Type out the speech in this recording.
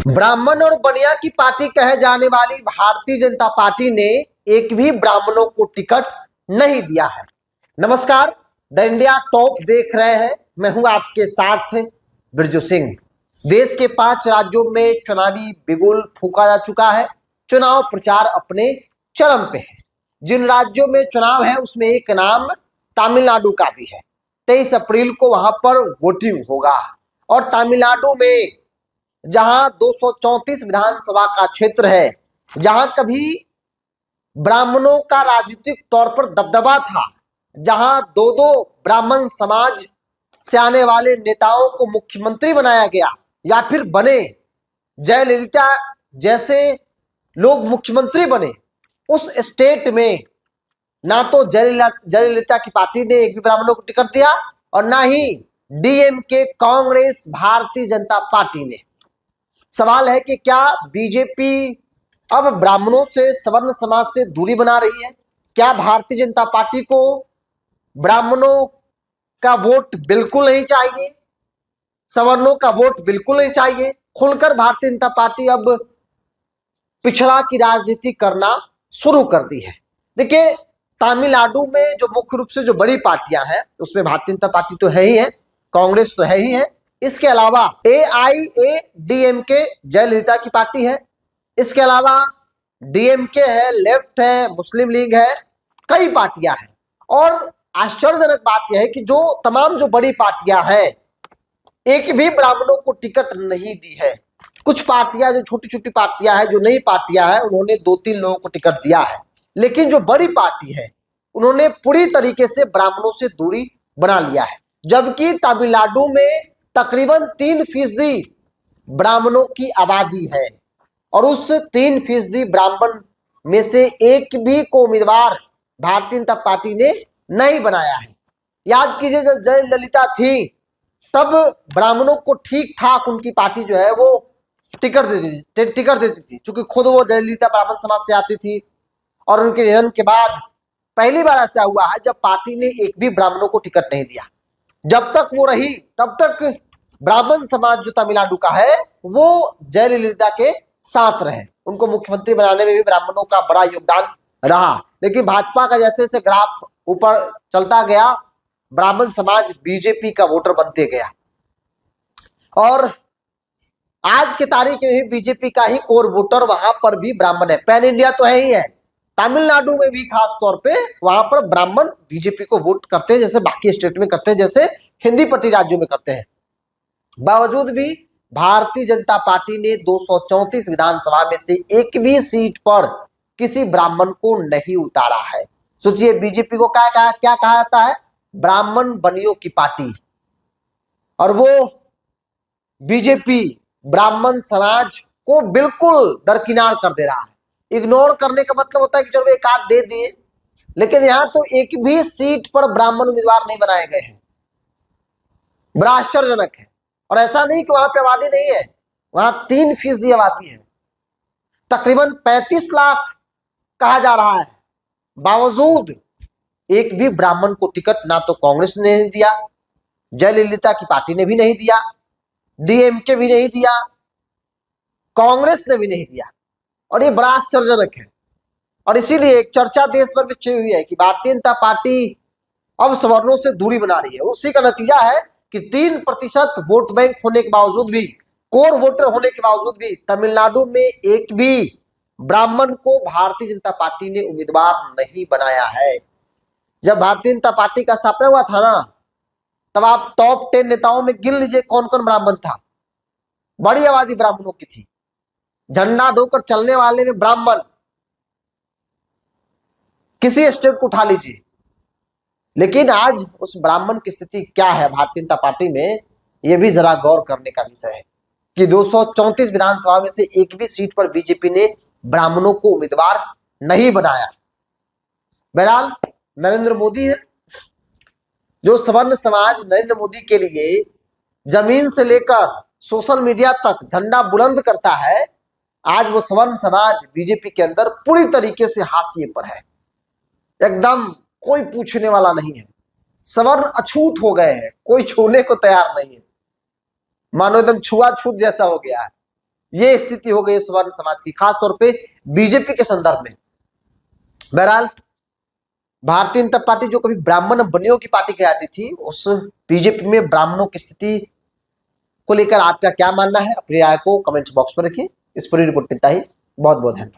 ब्राह्मण और बनिया की पार्टी कहे जाने वाली भारतीय जनता पार्टी ने एक भी ब्राह्मणों को टिकट नहीं दिया है। नमस्कार, द इंडिया टॉप देख रहे हैं। मैं हूं आपके साथ बिरजू सिंह। देश के 5 राज्यों में चुनावी बिगुल फूंका जा चुका है। चुनाव प्रचार अपने चरम पे है। जिन राज्यों में चुनाव है उसमें एक नाम तमिलनाडु का भी है। 23 अप्रैल को वहां पर वोटिंग होगा और तमिलनाडु में जहां 234 विधानसभा का क्षेत्र है, जहां कभी ब्राह्मणों का राजनीतिक तौर पर दबदबा था, जहां दो ब्राह्मण समाज से आने वाले नेताओं को मुख्यमंत्री बनाया गया या फिर बने, जयललिता जैसे लोग मुख्यमंत्री बने, उस स्टेट में ना तो जयललिता की पार्टी ने एक भी ब्राह्मणों को टिकट दिया और ना ही डीएमके कांग्रेस भारतीय जनता पार्टी ने। सवाल है कि क्या बीजेपी अब ब्राह्मणों से, सवर्ण समाज से दूरी बना रही है? क्या भारतीय जनता पार्टी को ब्राह्मणों का वोट बिल्कुल नहीं चाहिए, सवर्णों का वोट बिल्कुल नहीं चाहिए? खुलकर भारतीय जनता पार्टी अब पिछड़ा की राजनीति करना शुरू कर दी है। देखिए, तमिलनाडु में जो मुख्य रूप से जो बड़ी पार्टियां हैं उसमें भारतीय जनता पार्टी तो है ही है, कांग्रेस तो है ही है, इसके अलावा एआईएडीएमके जयललिता की पार्टी है, इसके अलावा डीएमके है, लेफ्ट है, मुस्लिम लीग है, कई पार्टियां हैं। और आश्चर्यजनक बात यह है कि जो तमाम जो बड़ी पार्टियां हैं, एक भी ब्राह्मणों को टिकट नहीं दी है। कुछ पार्टियां जो छोटी छोटी पार्टियां हैं, जो नई पार्टियां हैं, उन्होंने 2-3 लोगों को टिकट दिया है, लेकिन जो बड़ी पार्टी है उन्होंने पूरी तरीके से ब्राह्मणों से दूरी बना लिया है। जबकि तमिलनाडु में तकरीबन 3% ब्राह्मणों की आबादी है और उस 3% ब्राह्मण में से एक भी को उम्मीदवार भारतीय जनता पार्टी ने नहीं बनाया है। याद कीजिए, जब जयललिता थी तब ब्राह्मणों को ठीक ठाक उनकी पार्टी जो है वो टिकट देती थी, क्योंकि खुद वो जयललिता ब्राह्मण समाज से आती थी और उनके निधन के बाद पहली बार ऐसा हुआ है जब पार्टी ने एक भी ब्राह्मणों को टिकट नहीं दिया। जब तक वो रही तब तक ब्राह्मण समाज जो तमिलनाडु का है वो जयललिता के साथ रहे, उनको मुख्यमंत्री बनाने में भी ब्राह्मणों का बड़ा योगदान रहा। लेकिन भाजपा का जैसे जैसे ग्राफ ऊपर चलता गया, ब्राह्मण समाज बीजेपी का वोटर बनते गया और आज के तारीख में भी बीजेपी का ही कोर वोटर वहां पर भी ब्राह्मण है। पैन इंडिया तो है ही है, तमिलनाडु में भी खास तौर पे वहां पर ब्राह्मण बीजेपी को वोट करते हैं, जैसे बाकी स्टेट में करते हैं, जैसे हिंदी पट्टी राज्यों में करते हैं। बावजूद भी भारतीय जनता पार्टी ने 234 विधानसभा में से एक भी सीट पर किसी ब्राह्मण को नहीं उतारा है। सोचिए, बीजेपी को क्या कहा जाता है? ब्राह्मण बनियों की पार्टी। और वो बीजेपी ब्राह्मण समाज को बिल्कुल दरकिनार कर दे रहा है। इग्नोर करने का मतलब होता है कि चलो एक आध दे दिए, लेकिन यहां तो एक भी सीट पर ब्राह्मण उम्मीदवार नहीं बनाए गए हैं। बड़ा आश्चर्यजनक है। और ऐसा नहीं कि वहां पे आबादी नहीं है, वहां 3% आबादी है, तकरीबन 35 लाख कहा जा रहा है। बावजूद एक भी ब्राह्मण को टिकट ना तो कांग्रेस ने नहीं दिया, जयललिता की पार्टी ने भी नहीं दिया, डीएमके भी नहीं दिया, कांग्रेस ने भी नहीं दिया। और ये बड़ा आश्चर्यजनक है। और इसीलिए एक चर्चा देश भर में छिड़ी हुई है कि भारतीय जनता पार्टी अब सवर्णों से दूरी बना रही है। उसी का नतीजा है कि 3% वोट बैंक होने के बावजूद भी, कोर वोटर होने के बावजूद भी तमिलनाडु में एक भी ब्राह्मण को भारतीय जनता पार्टी ने उम्मीदवार नहीं बनाया है। जब भारतीय जनता पार्टी का स्थापना हुआ था ना, तब आप टॉप 10 नेताओं में गिन लीजिए कौन कौन ब्राह्मण था। बड़ी आबादी ब्राह्मणों की थी। झंडा ढोकर चलने वाले में ब्राह्मण, किसी स्टेट को उठा लीजिए। लेकिन आज उस ब्राह्मण की स्थिति क्या है भारतीय जनता पार्टी में, यह भी जरा गौर करने का विषय है कि 234 विधानसभा में से एक भी सीट पर बीजेपी ने ब्राह्मणों को उम्मीदवार नहीं बनाया। बहरहाल नरेंद्र मोदी है, जो सवर्ण समाज नरेंद्र मोदी के लिए जमीन से लेकर सोशल मीडिया तक झंडा बुलंद करता है। आज वो सवर्ण समाज बीजेपी के अंदर पूरी तरीके से हाशिए पर है, एकदम कोई पूछने वाला नहीं है। सवर्ण अछूत हो गए हैं, कोई छूने को तैयार नहीं है, मानो एकदम छुआछूत जैसा हो गया है। ये स्थिति हो गई स्वर्ण समाज की, खासतौर पे बीजेपी के संदर्भ में। बहरहाल भारतीय जनता पार्टी जो कभी ब्राह्मण बनियों की पार्टी कहलाती थी, उस बीजेपी में ब्राह्मणों की स्थिति को लेकर आपका क्या मानना है? अपनी राय को कमेंट बॉक्स में रखिए। इस पूरी रिपोर्ट इतना ही। बहुत बहुत धन्यवाद।